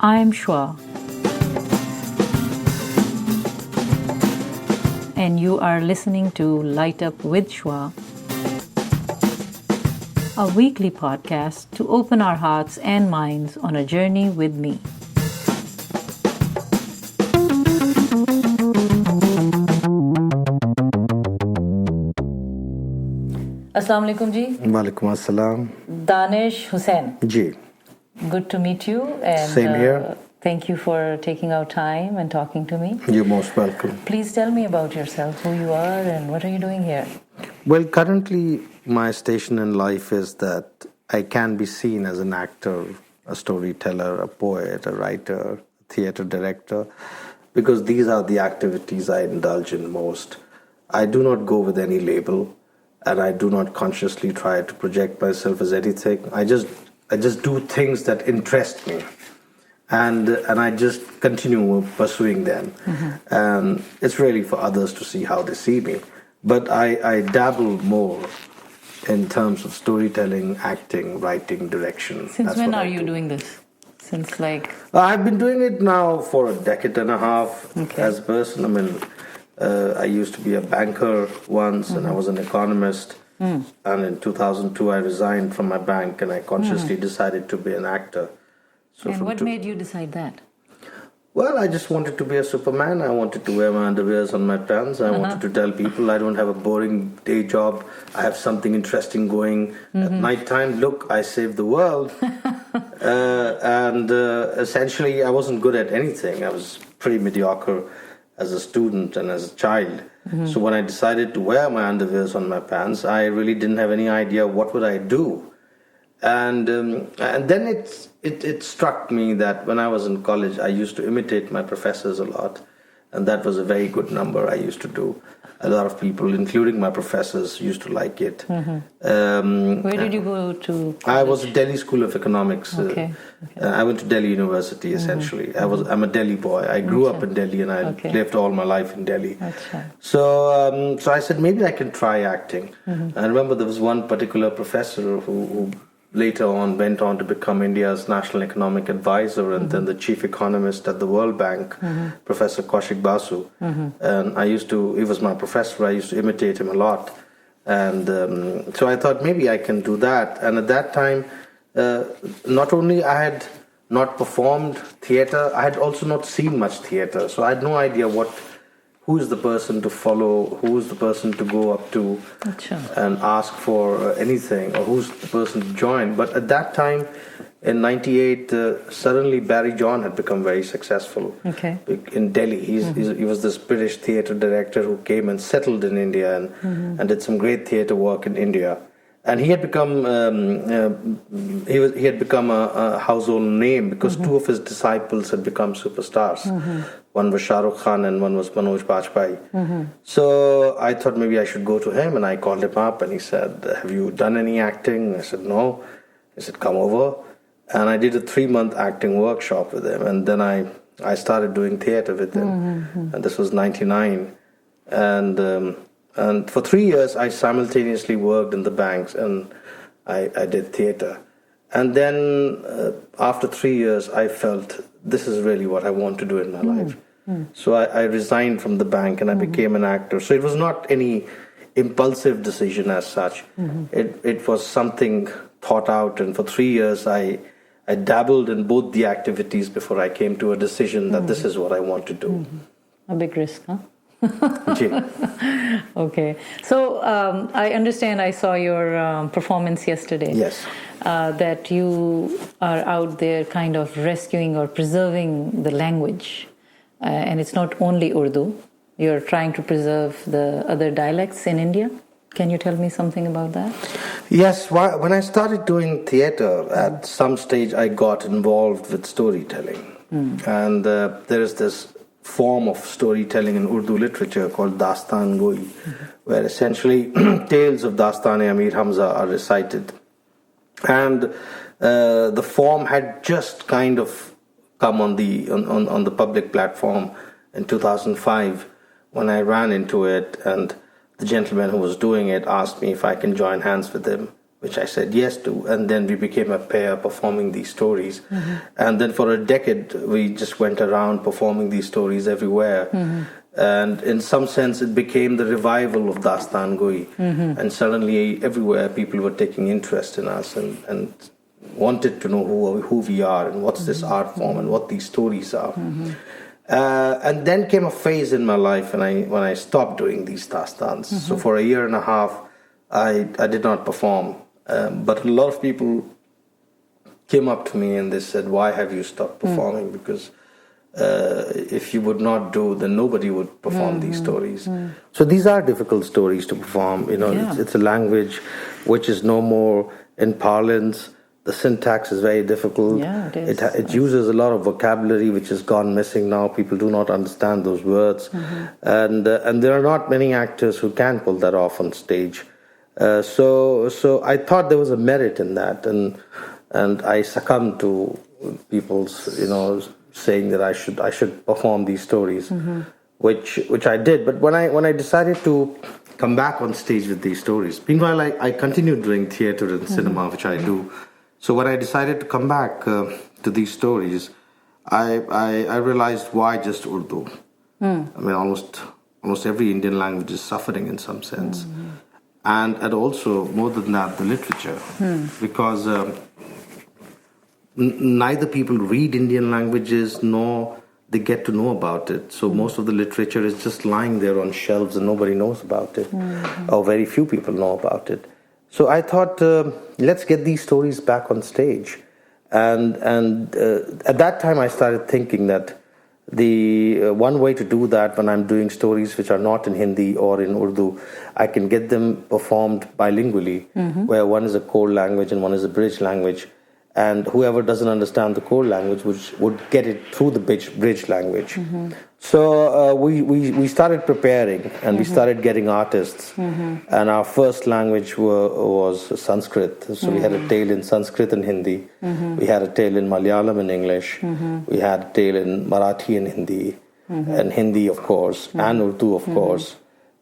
I'm Shwa, and you are listening to Light Up with Shwa, a weekly podcast to open our hearts and minds on a journey with me. Assalamu alaikum ji. Walaikum assalam. Danish Husain. Ji. Good to meet you. And, Same here. Thank you for taking out time and talking to me. You're most welcome. Please tell me about yourself, who you are and what are you doing here? Well, currently my station in life is that I can be seen as an actor, a storyteller, a poet, a writer, a theater director, because these are the activities I indulge in most. I do not go with any label, and I do not consciously try to project myself as anything. I just do things that interest me, and I just continue pursuing them. Mm-hmm. And it's really for others to see how they see me. But I dabble more in terms of storytelling, acting, writing, direction. Since when are you doing this? Since I've been doing it now for a decade and a half. Okay. As a person. I mean, I used to be a banker once, mm-hmm. and I was an economist. Mm. And in 2002, I resigned from my bank, and I consciously decided to be an actor. So and what made you decide that? Well, I just wanted to be a Superman. I wanted to wear my underwears on my pants. I wanted to tell people I don't have a boring day job. I have something interesting going at nighttime. Look, I saved the world. Essentially, I wasn't good at anything. I was pretty mediocre as a student and as a child. Mm-hmm. So when I decided to wear my underwears on my pants, I really didn't have any idea what would I do. And then it struck me that when I was in college, I used to imitate my professors a lot, and that was a very good number I used to do. A lot of people, including my professors, used to like it. Mm-hmm. Where did you go to college? I was at Delhi School of Economics. Okay. I went to Delhi University, essentially. Mm-hmm. I'm a Delhi boy. I grew up in Delhi, and I lived all my life in Delhi. So I said, maybe I can try acting. Mm-hmm. I remember there was one particular professor who later on went on to become India's National Economic Advisor and then the chief economist at the World Bank, Professor Qissebaazi. And he was my professor, I used to imitate him a lot. And so I thought maybe I can do that. And at that time, not only I had not performed theater, I had also not seen much theater. So I had no idea who is the person to follow, who is the person to go up to and ask for anything, or who's the person to join. But at that time, in 98, suddenly Barry John had become very successful in Delhi. He was this British theatre director who came and settled in India and did some great theatre work in India. And he had become a household name because two of his disciples had become superstars. One was Shah Rukh Khan and one was Manoj Bajpayee. So I thought maybe I should go to him, and I called him up and he said, "Have you done any acting?" I said, "No." He said, "Come over." And I did a 3-month acting workshop with him, and then I started doing theatre with him. And this was 99. And for 3 years, I simultaneously worked in the banks and I did theatre. And then after 3 years, I felt this is really what I want to do in my life. So I resigned from the bank and I became an actor. So it was not any impulsive decision as such. It was something thought out. And for 3 years, I dabbled in both the activities before I came to a decision that this is what I want to do. A big risk, huh? Okay. So I understand I saw your performance yesterday. Yes. That you are out there kind of rescuing or preserving the language. And it's not only Urdu. You're trying to preserve the other dialects in India. Can you tell me something about that? Yes. When I started doing theatre, at some stage I got involved with storytelling. And there is this form of storytelling in Urdu literature called Dastangoi, where essentially tales of Dastan-e-Amir Hamza are recited. And the form had just kind of come on the public platform in 2005 when I ran into it, and the gentleman who was doing it asked me if I can join hands with him which I said yes to, and then we became a pair performing these stories. And then for a decade, we just went around performing these stories everywhere. And in some sense, it became the revival of Dastangoi. And suddenly, everywhere, people were taking interest in us and wanted to know who we are and what's this art form and what these stories are. And then came a phase in my life when I stopped doing these dastans. So for a year and a half, I did not perform. But a lot of people came up to me and they said, "Why have you stopped performing? Because if you would not do, then nobody would perform these stories." So these are difficult stories to perform. It's a language which is no more in parlance. The syntax is very difficult. Yeah, it is. It uses a lot of vocabulary which has gone missing now. People do not understand those words, and there are not many actors who can pull that off on stage. So I thought there was a merit in that, and I succumbed to people's saying that I should perform these stories, which I did. But when I decided to come back on stage with these stories, meanwhile I continued doing theatre and cinema, which I do. So when I decided to come back to these stories, I realized why just Urdu. I mean, almost every Indian language is suffering in some sense. And also, more than that, the literature. Because neither people read Indian languages nor they get to know about it. So most of the literature is just lying there on shelves and nobody knows about it. Or very few people know about it. So I thought, let's get these stories back on stage. And at that time I started thinking that the one way to do that, when I'm doing stories which are not in Hindi or in Urdu, I can get them performed bilingually, where one is a core language and one is a bridge language. And whoever doesn't understand the core language would get it through the bridge language. So we started preparing, and we started getting artists. And our first language was Sanskrit. So we had a tale in Sanskrit and Hindi. We had a tale in Malayalam and English. We had a tale in Marathi and Hindi. And Hindi, of course, and Urdu, of course.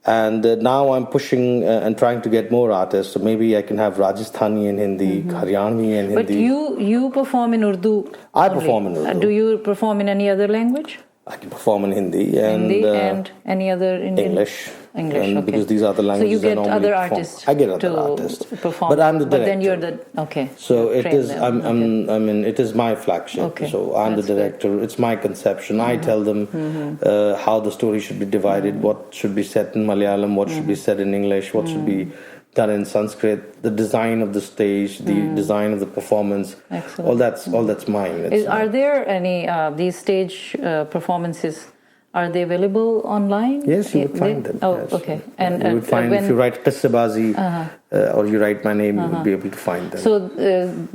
And now I'm pushing and trying to get more artists. So maybe I can have Rajasthani in Hindi, Haryanvi in Hindi. But you perform in Urdu? I perform in Urdu. Do you perform in any other language? I can perform in Hindi and any other Indian? English. Okay. Because these are the languages so you get I normally other perform. artists. I get other artists perform. But I'm the director. But then you're the okay. So it is. It is my flagship. Okay. So I'm the director. Good. It's my conception. I tell them how the story should be divided. What should be said in Malayalam. What should be said in English. What should be done in Sanskrit. The design of the stage. The design of the performance. Excellent. All that's mine. Are there any these stage performances? Are they available online? Yes, you would find them. Oh, yes. okay. And you would find if you write Qissebaazi or you write my name, you would be able to find them. So,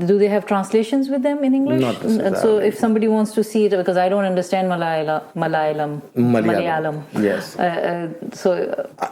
do they have translations with them in English? Not necessarily. So, if somebody wants to see it, because I don't understand Malayalam. Yes. So,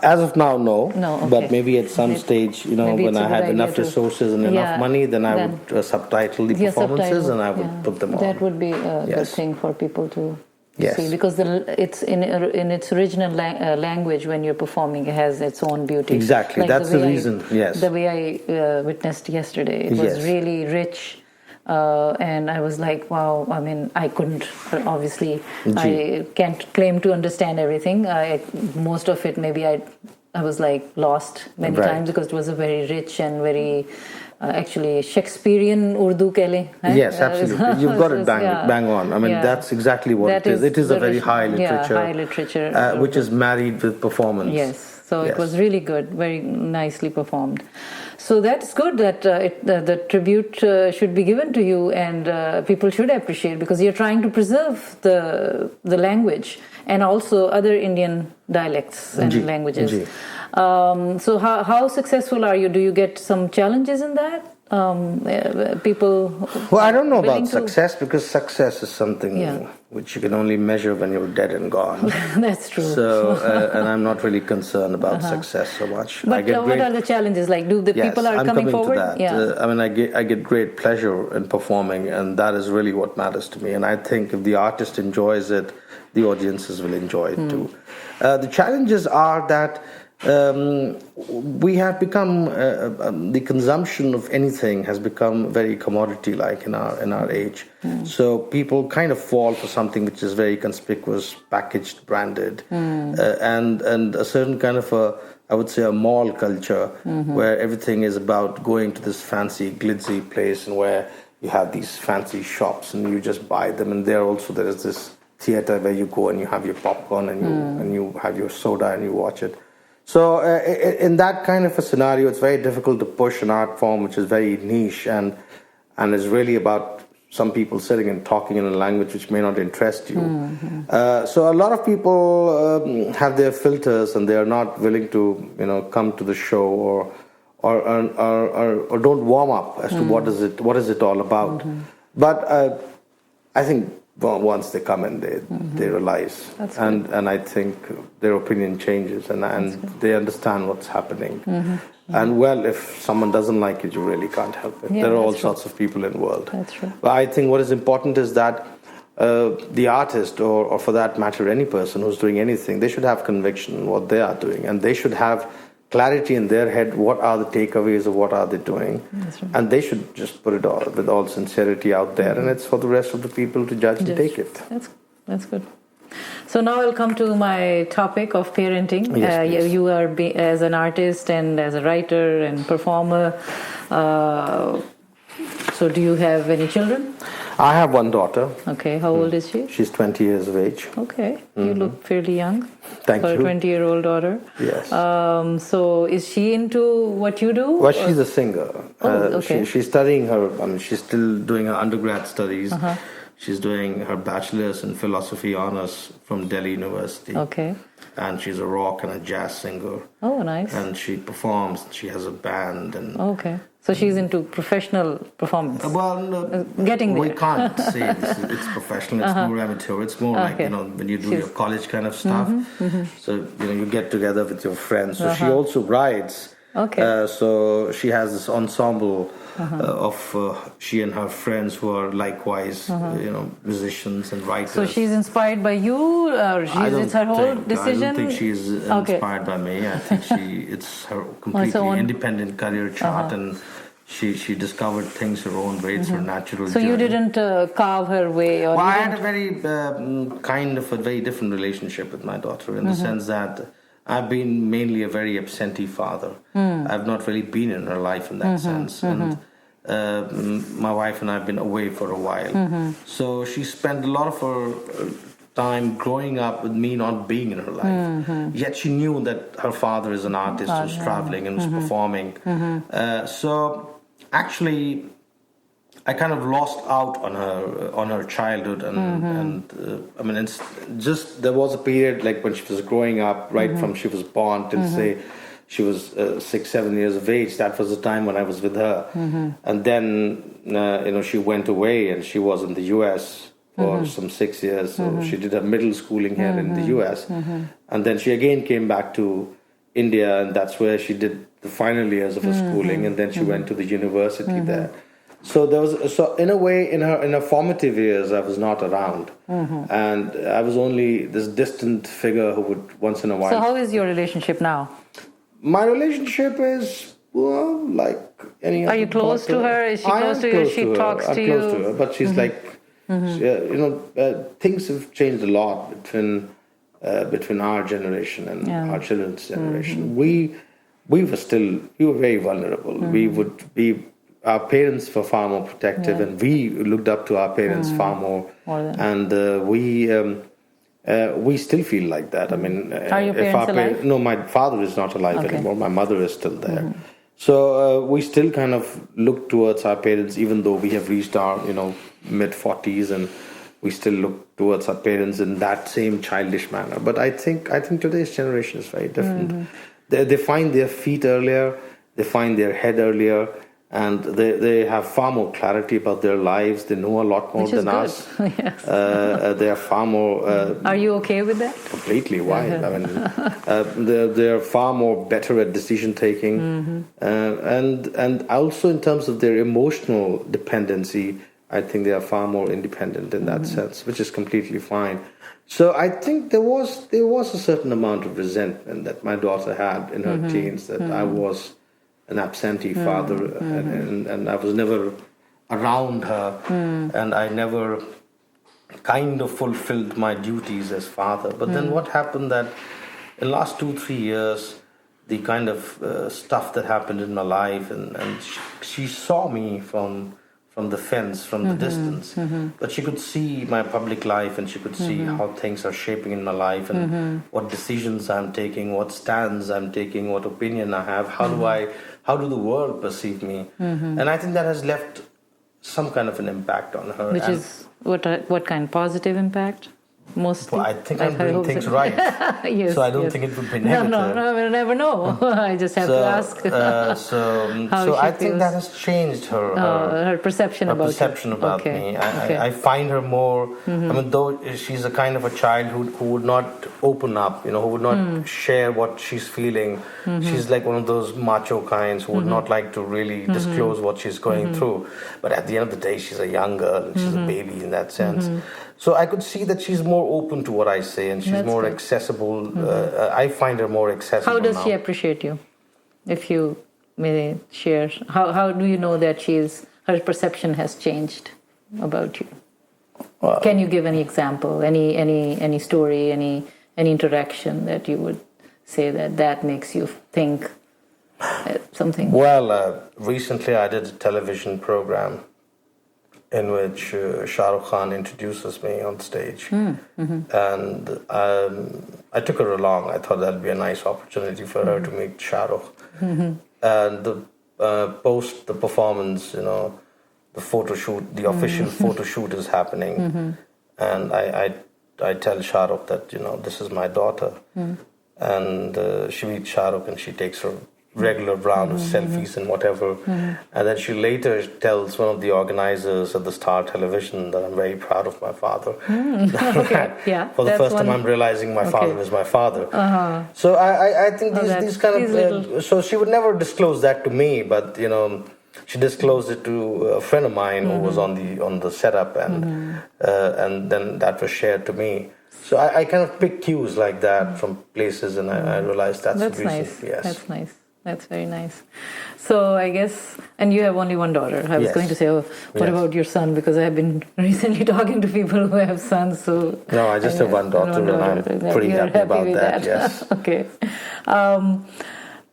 as of now, no. No. Okay. But maybe at some stage, when I had enough resources and enough money, then I would subtitle the performances and I would put them on. That would be a good thing for people to. Yes. See, because it's in its original language when you're performing, it has its own beauty. Exactly, that's the reason. Yes. The way I witnessed yesterday, it was really rich, and I was like, wow. I mean, I couldn't obviously. I can't claim to understand everything. Most of it, maybe I was like lost many times because it was a very rich and very. Actually, Shakespearean Urdu kele. Yes, absolutely. You've got it bang on. I mean, that's exactly what it is. It is a very high literature. High literature. Which is married with performance. Yes. So it was really good, very nicely performed. So that's good that the tribute should be given to you, and people should appreciate, because you're trying to preserve the language and also other Indian dialects and languages. So how successful are you? Do you get some challenges in that? People. Well, I don't know about success, because success is something which you can only measure when you're dead and gone. That's true. So, and I'm not really concerned about success so much. But what are the challenges? Like, do the people are coming forward? To that. Yeah. I mean, I get great pleasure in performing, and that is really what matters to me. And I think if the artist enjoys it, the audiences will enjoy it too. The challenges are that we have become the consumption of anything has become very commodity-like in our age. So people kind of fall for something which is very conspicuous, packaged, branded, and a certain kind of I would say a mall culture where everything is about going to this fancy, glitzy place and where you have these fancy shops and you just buy them, and there is this theater where you go and you have your popcorn and you have your soda and you watch it. So in that kind of a scenario, it's very difficult to push an art form which is very niche and is really about some people sitting and talking in a language which may not interest you. So a lot of people have their filters and they are not willing to come to the show or don't warm up as to what is it all about. But I think once they come in, they realize, and I think their opinion changes and they understand what's happening. And well, if someone doesn't like it, you really can't help it. There are all sorts of people in the world. That's true. But I think what is important is that the artist, or for that matter, any person who's doing anything, they should have conviction in what they are doing, and they should have clarity in their head. What are the takeaways of what are they doing? Right. And they should just put it all with all sincerity out there, and it's for the rest of the people to judge and take it. That's good. So now I'll come to my topic of parenting. Yes, you are as an artist and as a writer and performer. So do you have any children? I have one daughter. Okay, how old is she? She's 20 years of age. Okay, you look fairly young. Thank you. For a 20-year-old daughter. Yes. So is she into what you do? Well, she's a singer. Okay. She's studying she's still doing her undergrad studies. She's doing her bachelor's in philosophy honors from Delhi University. Okay. And she's a rock and a jazz singer. Oh, nice. And she performs. She has a band. Okay. So she's into professional performance. Well, getting there. We can't say it's professional. It's more amateur. It's more like when you do your college kind of stuff. So you get together with your friends. So she also writes. Okay. So she has this ensemble of she and her friends who are likewise musicians and writers. So she's inspired by you, or it's her whole decision? I don't think she's inspired by me. I think it's her completely independent career chart, and she discovered things her own way. It's her natural journey. So you didn't carve her way? Or I had a very very different relationship with my daughter in the sense that I've been mainly a very absentee father. I've not really been in her life in that sense. And my wife and I have been away for a while. So she spent a lot of her time growing up with me not being in her life. Yet she knew that her father is an artist who's traveling and who's performing. So actually, I kind of lost out on her childhood, and I mean, it's just there was a period like when she was growing up, right from she was born till say she was 6-7 years of age. That was the time when I was with her, and then she went away and she was in the U.S. for some 6 years. So she did her middle schooling here in the U.S. And then she again came back to India, and that's where she did the final years of her schooling, and then she went to the university there. So in a way, in her formative years, I was not around, and I was only this distant figure who would once in a while. So how is your relationship now? My relationship is like any. Are you close to her? Is she close to you? She talks to you. I'm close to her, but she's like, things have changed a lot between our generation and our children's generation. We were very vulnerable. We would be. Our parents were far more protective, and we looked up to our parents far more. And we still feel like that. I mean, are your parents alive? No, my father is not alive anymore. My mother is still there. So we still kind of look towards our parents, even though we have reached our mid-40s, and we still look towards our parents in that same childish manner. But I think today's generation is very different. They find their feet earlier, they find their head earlier. And they have far more clarity about their lives. They know a lot more than us. Yes. They are far more. Are you okay with that? Completely. Why? I mean, they are far more better at decision taking, and also in terms of their emotional dependency, I think they are far more independent in that sense, which is completely fine. So I think there was a certain amount of resentment that my daughter had in her teens, that I was an absentee father, and I was never around her, and I never kind of fulfilled my duties as father. But then what happened that in the last 2-3 years, the kind of stuff that happened in my life, and she saw me from the fence, from the distance, but she could see my public life, and she could see how things are shaping in my life, and what decisions I'm taking, what stands I'm taking, what opinion I have, how do the world perceive me, and I think that has left some kind of an impact on her. Which is what kind? Positive impact? Mostly. Well, I think I'm doing things right. Yes, so I don't think it would be negative. No, we'll never know. I just have to ask. So I think that has changed her perception about me. I find her more. I mean, though she's a kind of a child who would not open up, who would not share what she's feeling. She's like one of those macho kinds who would not like to really disclose what she's going through. But at the end of the day, she's a young girl and she's a baby in that sense. So I could see that she's more open to what I say, and she's more accessible. I find her more accessible. How does now. she appreciate you? If you may share, how do you know that her perception has changed about you? Well, can you give any example, any story, any interaction that you would say that makes you think something? Well, recently I did a television program in which Shah Rukh Khan introduces me on stage. And I took her along. I thought that'd be a nice opportunity for her to meet Shah Rukh. And post the performance, the photo shoot, the official photo shoot is happening. And I tell Shah Rukh that, this is my daughter. And she meets Shah Rukh and she takes her regular round of selfies and whatever, and then she later tells one of the organizers of the Star Television that I'm very proud of my father. For the first time I'm realizing my father is my father. So I think these kind of so she would never disclose that to me, but she disclosed it to a friend of mine who was on the setup, and then that was shared to me. So I kind of pick cues like that from places, and I realized that's the reason. Nice. Yes. That's nice. That's very nice. So I guess, and you have only one daughter. I was going to say, what about your son? Because I have been recently talking to people who have sons. So no, I just have one daughter, and I'm pretty happy about that. Yes. Okay.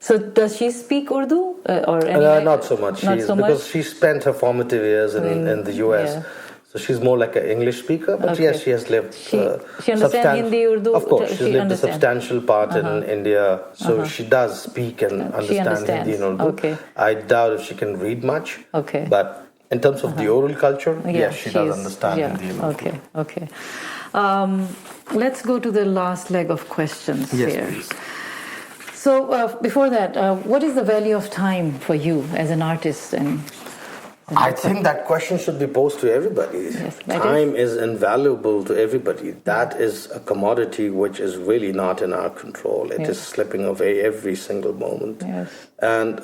So does she speak Urdu or any? Not so much. Because she spent her formative years in the US. Yeah. So she's more like an English speaker, but yes, she has lived. She understands Hindi, Urdu. Of course, she's lived a substantial part in India, so she does speak and understand Hindi and Urdu. Okay. I doubt if she can read much. Okay. But in terms of the oral culture, yes, she does understand Hindi and Urdu. Okay. Let's go to the last leg of questions here. Please. So before that, what is the value of time for you as an artist? And I think that question should be posed to everybody. Yes, time is invaluable to everybody. That is a commodity which is really not in our control. It is slipping away every single moment. Yes. And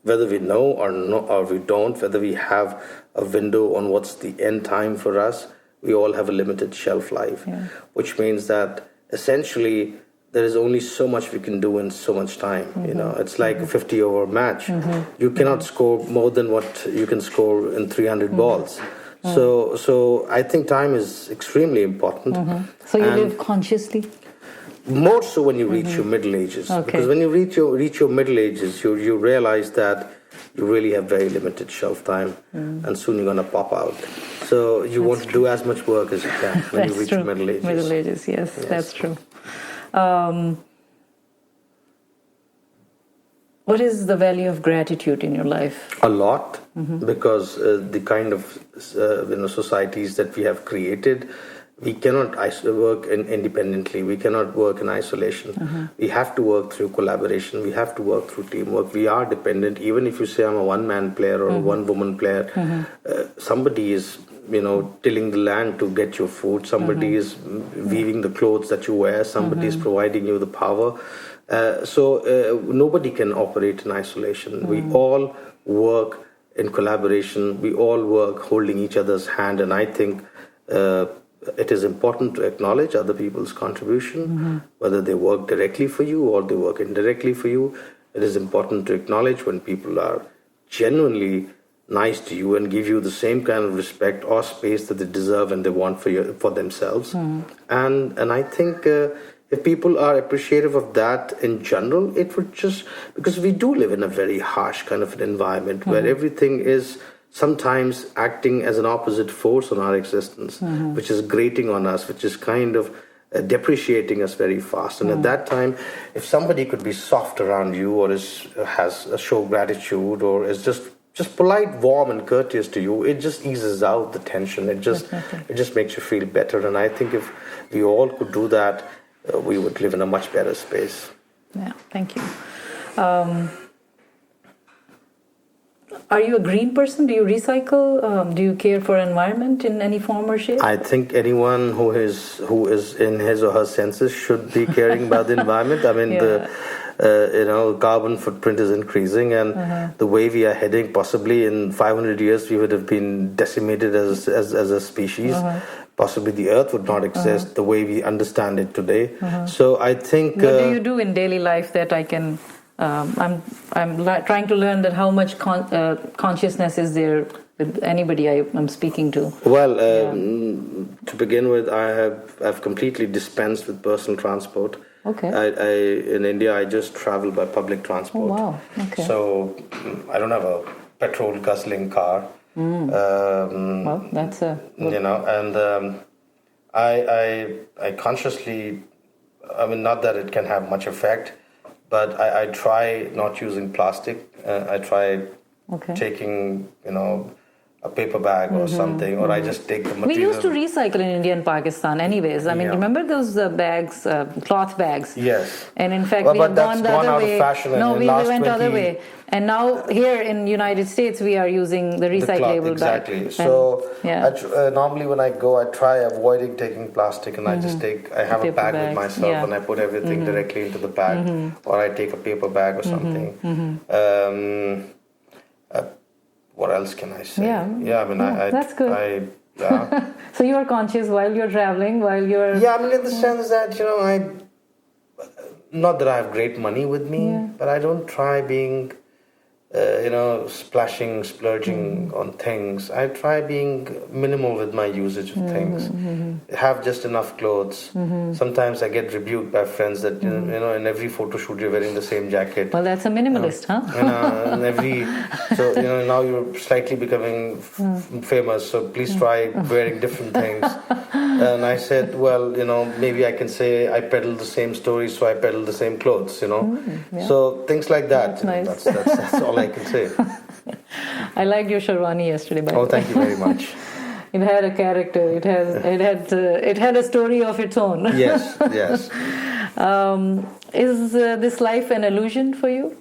whether we know or we don't, whether we have a window on what's the end time for us, we all have a limited shelf life, which means that essentially there is only so much we can do in so much time. It's like a 50-over match. You cannot score more than what you can score in 300 balls. So I think time is extremely important. So you live consciously? More so when you reach your middle ages. Because when you reach your middle ages, you realize that you really have very limited shelf time, and soon you're going to pop out. So you want to do as much work as you can when you reach your middle ages. Middle ages, yes, that's true. What is the value of gratitude in your life? A lot, because the kind of societies that we have created, we cannot work independently. We cannot work in isolation. We have to work through collaboration. We have to work through teamwork. We are dependent. Even if you say I'm a one-man player or a one-woman player, somebody is tilling the land to get your food. Somebody is weaving the clothes that you wear. Somebody is providing you the power. So nobody can operate in isolation. We all work in collaboration. We all work holding each other's hand. And I think it is important to acknowledge other people's contribution, whether they work directly for you or they work indirectly for you. It is important to acknowledge when people are genuinely nice to you and give you the same kind of respect or space that they deserve and they want for themselves. And I think if people are appreciative of that in general, it would just, because we do live in a very harsh kind of an environment where everything is sometimes acting as an opposite force on our existence, which is grating on us, which is kind of depreciating us very fast. And at that time, if somebody could be soft around you or has a show gratitude or is just polite, warm and courteous to you, it just eases out the tension. It just makes you feel better. And I think if we all could do that, we would live in a much better space. Yeah, thank you. Are you a green person? Do you recycle? Do you care for environment in any form or shape? I think anyone who is in his or her senses should be caring about the environment. I mean, the carbon footprint is increasing, and the way we are heading, possibly in 500 years, we would have been decimated as a species. Possibly the earth would not exist the way we understand it today. So I think... What do you do in daily life that I can... I'm trying to learn that how much consciousness is there with anybody I'm speaking to. Well, to begin with, I've completely dispensed with personal transport. Okay. In India, I just travel by public transport. Oh, wow. Okay. So I don't have a petrol guzzling car. Well, that's a... and I consciously, I mean, not that it can have much effect, but I try not using plastic. I try taking, a paper bag or something, or I just take the material. We used to recycle in India and Pakistan anyways. I mean, remember those bags, cloth bags? Yes. And in fact, we have gone the other way. No, we went the other way. And now here in United States, we are using the recyclable bag. Exactly. So normally when I go, I try avoiding taking plastic, and I just I have a bag with myself, and I put everything directly into the bag, or I take a paper bag or something. What else can I say? Yeah, I mean, that's good. So you are conscious while you're traveling, while you're... Yeah, I mean, in the sense that, not that I have great money with me, but I don't try being, splurging on things. I try being minimal with my usage of things. Have just enough clothes. Sometimes I get rebuked by friends that, in every photo shoot you're wearing the same jacket. Well, that's a minimalist, huh? So, now you're slightly becoming famous, so please try wearing different things. And I said, well, maybe I can say I peddle the same stories, so I peddle the same clothes, So things like that. That's nice. That's all I can say. I liked your sherwani yesterday, by the way. Thank you very much. It had a character. It had a story of its own. Yes. Is this life an illusion for you?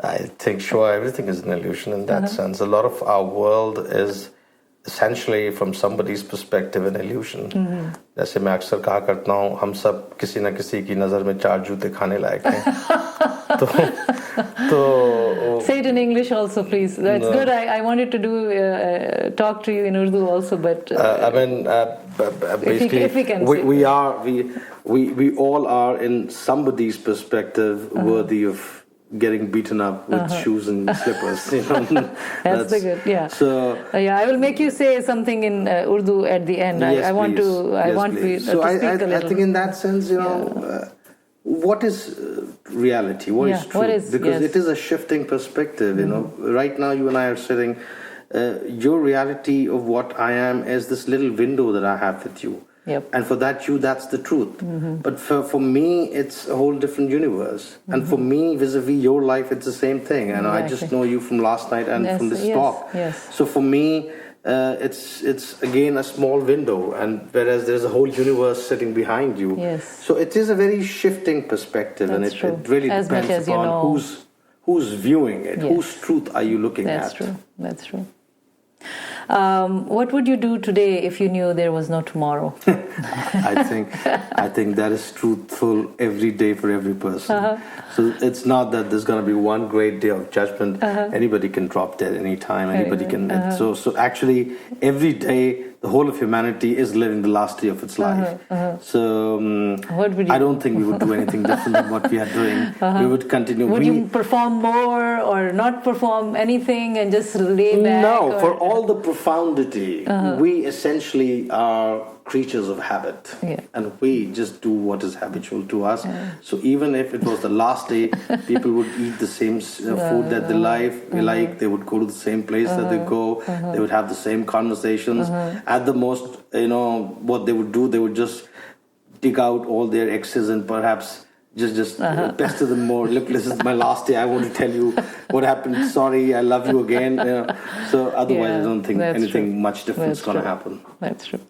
I think sure everything is an illusion in that sense. A lot of our world is essentially from somebody's perspective an illusion. जैसे मैं अक्सर कहा करता हूँ, हम सब किसी न किसी की नजर में चार जूते खाने लायक हैं. Say it in English also, please. That's good. I wanted to talk to you in Urdu also, but I mean, basically, if we can we all are in somebody's perspective worthy of getting beaten up with shoes and slippers. That's the good. Yeah. So I will make you say something in Urdu at the end. Yes, I want to. I want to speak a little. I think in that sense, what is reality? What is truth? Because it is a shifting perspective. Right now you and I are sitting. Your reality of what I am is this little window that I have with you. Yep. And for that's the truth. But for me, it's a whole different universe. And for me, vis-a-vis your life, it's the same thing. And I just know you from last night and from this talk. Yes. So for me, it's again a small window, and whereas there's a whole universe sitting behind you. Yes. So it is a very shifting perspective, and it really depends upon who's viewing it. Yes. Whose truth are you looking at? That's true. What would you do today if you knew there was no tomorrow? I think that is truthful every day for every person. So it's not that there's going to be one great day of judgment. Anybody can drop dead anytime. Anybody can. So actually, every day, the whole of humanity is living the last day of its life. So I don't think we would do anything different than what we are doing. We would continue. Would you perform more or not perform anything and just lay back? No, for all the profundity, we essentially are creatures of habit. And we just do what is habitual to us. So even if it was the last day, people would eat the same food that they like, they would go to the same place that they go, they would have the same conversations. At the most, what they would do, they would just dig out all their exes and perhaps just pester them more. Look, this is my last day. I want to tell you what happened. Sorry, I love you again. So otherwise, I don't think anything much different is going to happen. That's true.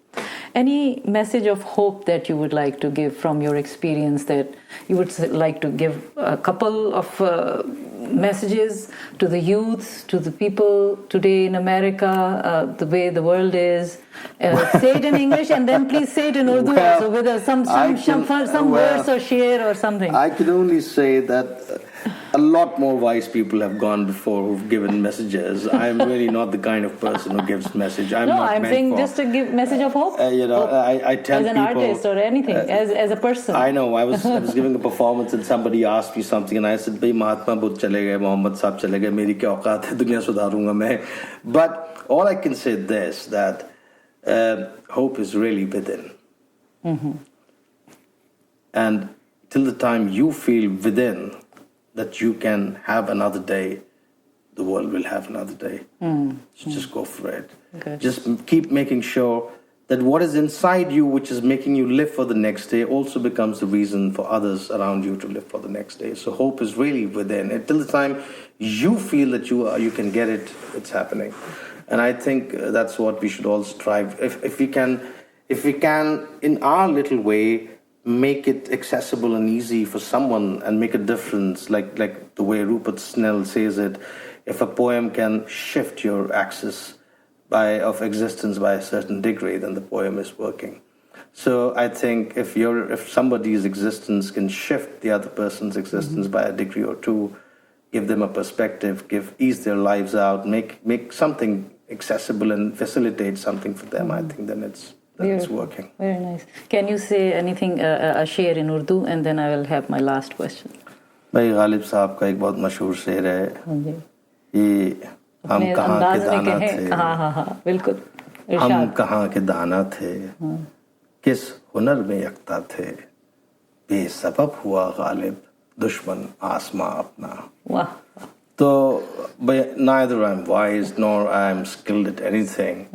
Any message of hope that you would like to give from your experience, that you would like to give a couple of messages to the youth, to the people today in America, the way the world is? Say it in English and then please say it in Urdu also with some words or share or something. I can only say that a lot more wise people have gone before who've given messages. I'm really not the kind of person who gives message. I'm saying just to give message of hope. I tell as an people, artist or anything, as a person. I know. I was giving a performance and somebody asked me something and I said, "Bhai, Mahatma Buddha chale gaye, Muhammad Sahab chale gaye, meri kya auqat hai, duniya sudharunga main." But all I can say this, that hope is really within. And till the time you feel within that you can have another day, the world will have another day. So just go for it. Okay. Just keep making sure that what is inside you, which is making you live for the next day, also becomes the reason for others around you to live for the next day. So hope is really within. Until the time you feel that you can get it, it's happening. And I think that's what we should all strive. If we can, in our little way, make it accessible and easy for someone and make a difference, like the way Rupert Snell says it, if a poem can shift your axis of existence by a certain degree, then the poem is working. So I think if somebody's existence can shift the other person's existence by a degree or two, give them a perspective, ease their lives out, make something accessible and facilitate something for them, I think then it's working. Very nice. Can you say anything, a share in Urdu, and then I will have my last question. भाई गालिब साहब का एक बहुत मशहूर शेर है, ये हम कहाँ के दाना थे, बिल्कुल, हम कहाँ के दाना थे, किस हुनर में यकता थे, बेसबब हुआ गालिब दुश्मन आसमां अपना. Wow. So neither I'm wise nor I'm skilled at anything.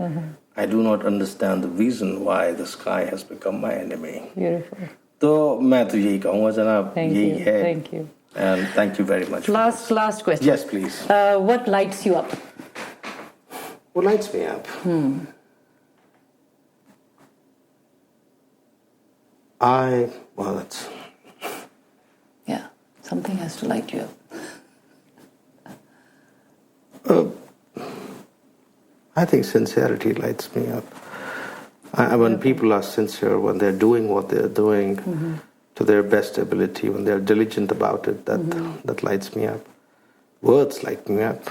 I do not understand the reason why the sky has become my enemy. Beautiful. तो मैं तो यही कहूँगा जनाब, यही है. Thank you. And thank you very much. Last question. Yes, please. What lights you up? What lights me up? That's... Yeah, something has to light you up. I think sincerity lights me up. When people are sincere, when they're doing what they're doing to their best ability, when they're diligent about it, that lights me up. Words light me up.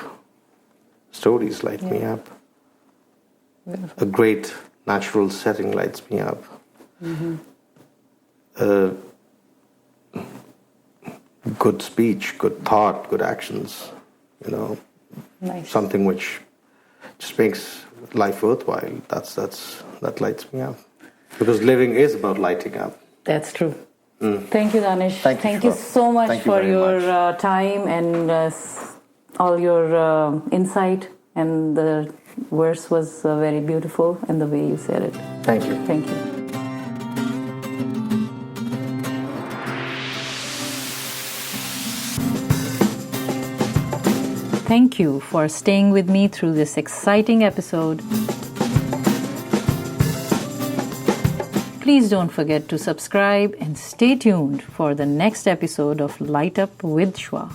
Stories light me up. A great natural setting lights me up. Good speech, good thought, good actions, Nice. Something which just makes life worthwhile. That lights me up. Because living is about lighting up. That's true. Thank you, Danish. Thank you so much for your time and all your insight. And the verse was very beautiful, and the way you said it. Thank you. Thank you. Thank you for staying with me through this exciting episode. Please don't forget to subscribe and stay tuned for the next episode of Light Up with Shwa.